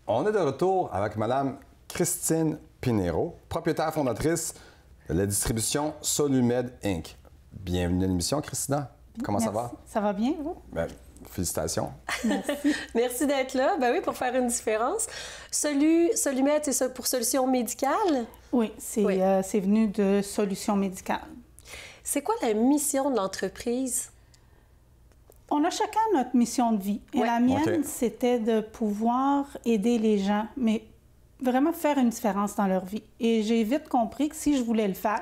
On est de retour avec Mme Christine Pinheiro, propriétaire fondatrice de la distribution Solumed Inc. Bienvenue à l'émission, Christina. Comment Merci. ça va? Ça va bien, vous? Bien, félicitations. Merci. Merci d'être là. Ben oui, pour faire une différence. Solumed, c'est ça pour solutions médicales? Oui, c'est venu de Solutions médicales. C'est quoi la mission de l'entreprise? On a chacun notre mission de vie. Et la mienne, c'était de pouvoir aider les gens, mais vraiment faire une différence dans leur vie. Et j'ai vite compris que si je voulais le faire,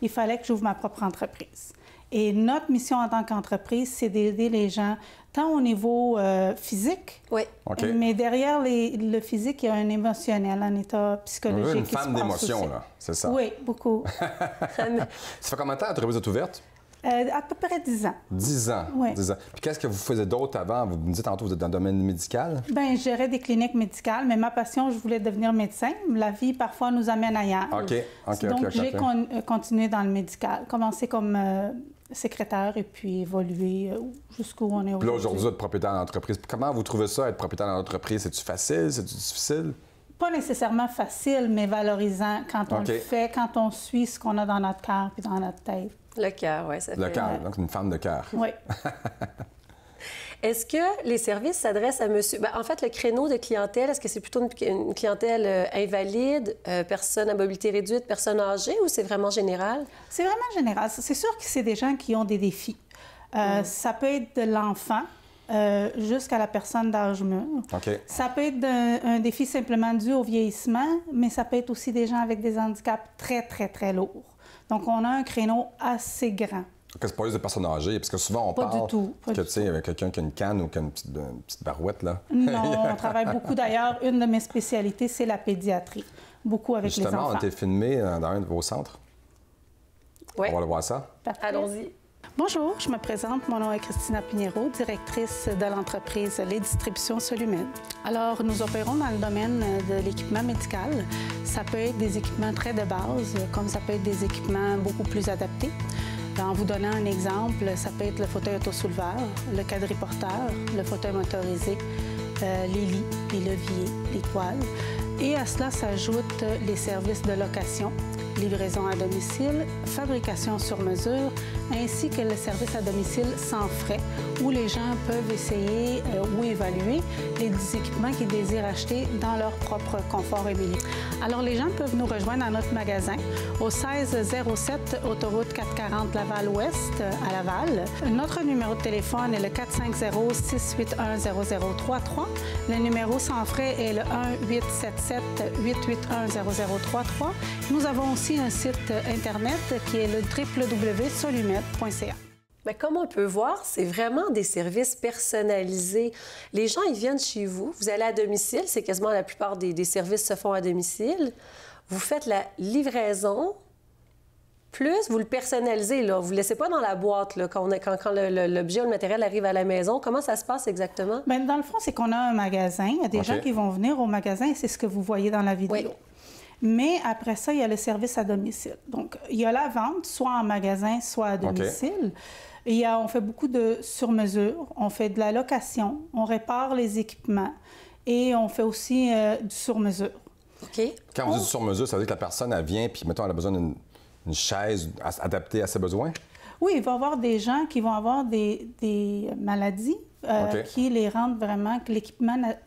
il fallait que j'ouvre ma propre entreprise. Et notre mission en tant qu'entreprise, c'est d'aider les gens, tant au niveau physique, mais derrière le physique, il y a un émotionnel, un état psychologique. Une femme d'émotion, là, c'est ça? Oui, beaucoup. Ça fait combien de temps l'entreprise est ouverte? À peu près 10 ans. 10 ans? Oui. 10 ans. Puis qu'est-ce que vous faisiez d'autre avant? Vous me dites tantôt que vous êtes dans le domaine médical? Bien, je gérais des cliniques médicales, mais ma passion, je voulais devenir médecin. La vie, parfois, nous amène ailleurs. Donc, j'ai continué dans le médical. Commencé comme secrétaire et puis évolué jusqu'où on est aujourd'hui. Puis là, aujourd'hui, vous êtes propriétaire d'entreprise. Comment vous trouvez ça, être propriétaire d'entreprise? C'est-tu facile? C'est-tu difficile? Pas nécessairement facile, mais valorisant quand on le fait, quand on suit ce qu'on a dans notre cœur puis dans notre tête. Le cœur, oui, ça fait. Le cœur, donc une femme de cœur. Oui. Est-ce que les services s'adressent à monsieur... Bien, en fait, le créneau de clientèle, est-ce que c'est plutôt une clientèle invalide, personne à mobilité réduite, personne âgée, ou c'est vraiment général? C'est vraiment général. C'est sûr que c'est des gens qui ont des défis. Ça peut être de l'enfant jusqu'à la personne d'âge mûr. Ça peut être un défi simplement dû au vieillissement, mais ça peut être aussi des gens avec des handicaps très, très, très lourds. Donc, on a un créneau assez grand. C'est pas juste des personnes âgées, parce que souvent, on parle que, tu sais, avec quelqu'un qui a une canne ou qui a une petite barouette, là. Non, on travaille beaucoup. D'ailleurs, une de mes spécialités, c'est la pédiatrie. Beaucoup avec les enfants. Justement, on a été filmé dans un de vos centres. Oui. On va aller voir ça. Allons-y. Bonjour, je me présente. Mon nom est Christina Pinheiro, directrice de l'entreprise Les Distributions Solumed. Alors, nous opérons dans le domaine de l'équipement médical. Ça peut être des équipements très de base, comme ça peut être des équipements beaucoup plus adaptés. En vous donnant un exemple, ça peut être le fauteuil autosouleveur, le quadriporteur, le fauteuil motorisé, les lits, les leviers, les toiles. Et à cela s'ajoutent les services de location, livraison à domicile, fabrication sur mesure, ainsi que le service à domicile sans frais, où les gens peuvent essayer ou évaluer les équipements qu'ils désirent acheter dans leur propre confort et milieu. Alors, les gens peuvent nous rejoindre dans notre magasin au 1607 autoroute 440 Laval-Ouest à Laval. Notre numéro de téléphone est le 450-681-0033. Le numéro sans frais est le 1-877-881-0033. Nous avons aussi un site Internet qui est le www.solumed.ca. Mais comme on peut voir, c'est vraiment des services personnalisés. Les gens, ils viennent chez vous, vous allez à domicile, c'est quasiment la plupart des services se font à domicile. Vous faites la livraison, plus vous le personnalisez, là. Vous ne le laissez pas dans la boîte là, quand l'objet ou le matériel arrive à la maison. Comment ça se passe exactement? Bien, dans le fond, c'est qu'on a un magasin. Il y a des gens qui vont venir au magasin et c'est ce que vous voyez dans la vidéo. Oui. Mais après ça, il y a le service à domicile. Donc, il y a la vente, soit en magasin, soit à domicile. Et on fait beaucoup de sur-mesure, on fait de la location, on répare les équipements et on fait aussi du sur-mesure. Quand vous dites du sur-mesure, ça veut dire que la personne, elle vient puis, mettons, elle a besoin d'une chaise adaptée à ses besoins? Oui, il va y avoir des gens qui vont avoir des maladies qui les rendent vraiment que l'équipement n'est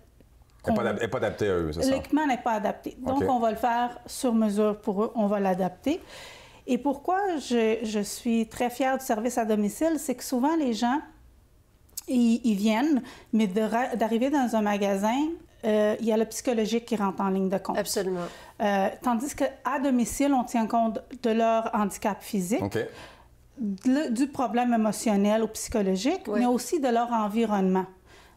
pas adapté à eux, c'est ça? L'équipement n'est pas adapté. Donc, on va le faire sur mesure pour eux, on va l'adapter. Et pourquoi je suis très fière du service à domicile, c'est que souvent, les gens, ils viennent, mais d'arriver dans un magasin, il y a le psychologique qui rentre en ligne de compte. Absolument. Tandis qu'à domicile, on tient compte de leur handicap physique, du problème émotionnel ou psychologique, mais aussi de leur environnement.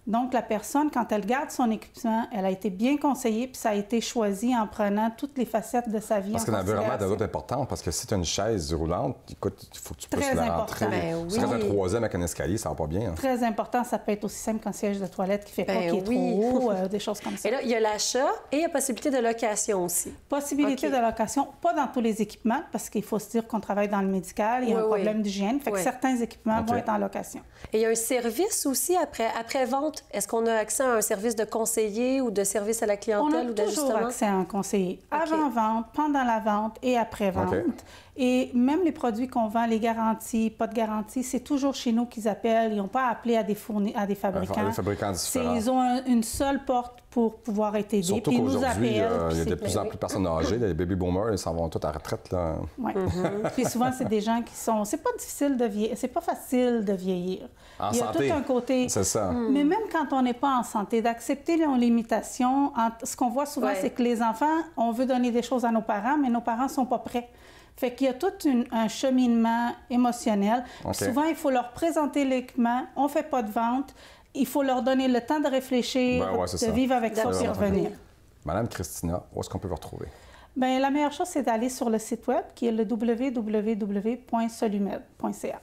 Donc, la personne, quand elle garde son équipement, elle a été bien conseillée, puis ça a été choisi en prenant toutes les facettes de sa vie. Parce que l'environnement est d'autres important, parce que si tu as une chaise roulante, écoute, il faut que tu puisses la rentrer. Si tu as un troisième avec un escalier, ça va pas bien. Très important, ça peut être aussi simple qu'un siège de toilette qui fait pas, qui est trop haut, des choses comme ça. Et là, il y a l'achat et il y a possibilité de location aussi. Possibilité de location, pas dans tous les équipements, parce qu'il faut se dire qu'on travaille dans le médical, il y a un problème d'hygiène, fait que certains équipements vont être en location. Et il y a un service aussi après-vente vente, est-ce qu'on a accès à un service de conseiller ou de service à la clientèle ou d'ajustement? On a toujours accès à un conseiller. Avant-vente, pendant la vente et après-vente. Et même les produits qu'on vend, les garanties, pas de garantie, c'est toujours chez nous qu'ils appellent. Ils n'ont pas appelé à des fabricants. Des fabricants différents. Ils ont une seule porte pour pouvoir être aidés. Surtout qu'aujourd'hui, il y a de plus en plus de personnes âgées. Les baby boomers, ils s'en vont tous à la retraite. Là. Oui. Puis souvent, c'est des gens qui sont... C'est pas difficile de vieillir. C'est pas facile de vieillir. Il y a tout un côté... C'est ça. Mais même quand on n'est pas en santé, d'accepter nos limitations. Ce qu'on voit souvent, c'est que les enfants, on veut donner des choses à nos parents, mais nos parents ne sont pas prêts. Fait qu'il y a tout un cheminement émotionnel. Souvent, il faut leur présenter l'équipement. On ne fait pas de vente. Il faut leur donner le temps de réfléchir, de vivre avec ça et revenir. Madame Christina, où est-ce qu'on peut vous retrouver? Bien, la meilleure chose, c'est d'aller sur le site web qui est le www.solumed.ca.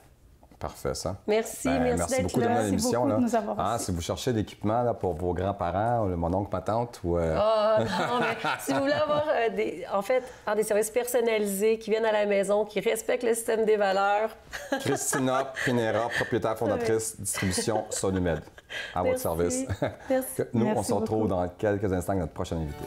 Parfait, ça. Merci, merci beaucoup de merci l'émission. beaucoup de nous avoir reçus. Si vous cherchez l'équipement pour vos grands-parents, mon oncle, ma tante ou... non, mais si vous voulez avoir des services personnalisés qui viennent à la maison, qui respectent le système des valeurs. Christina Pinero, propriétaire fondatrice, distribution Solumed. À votre service. Merci. Nous, on se retrouve dans quelques instants avec notre prochaine invitée.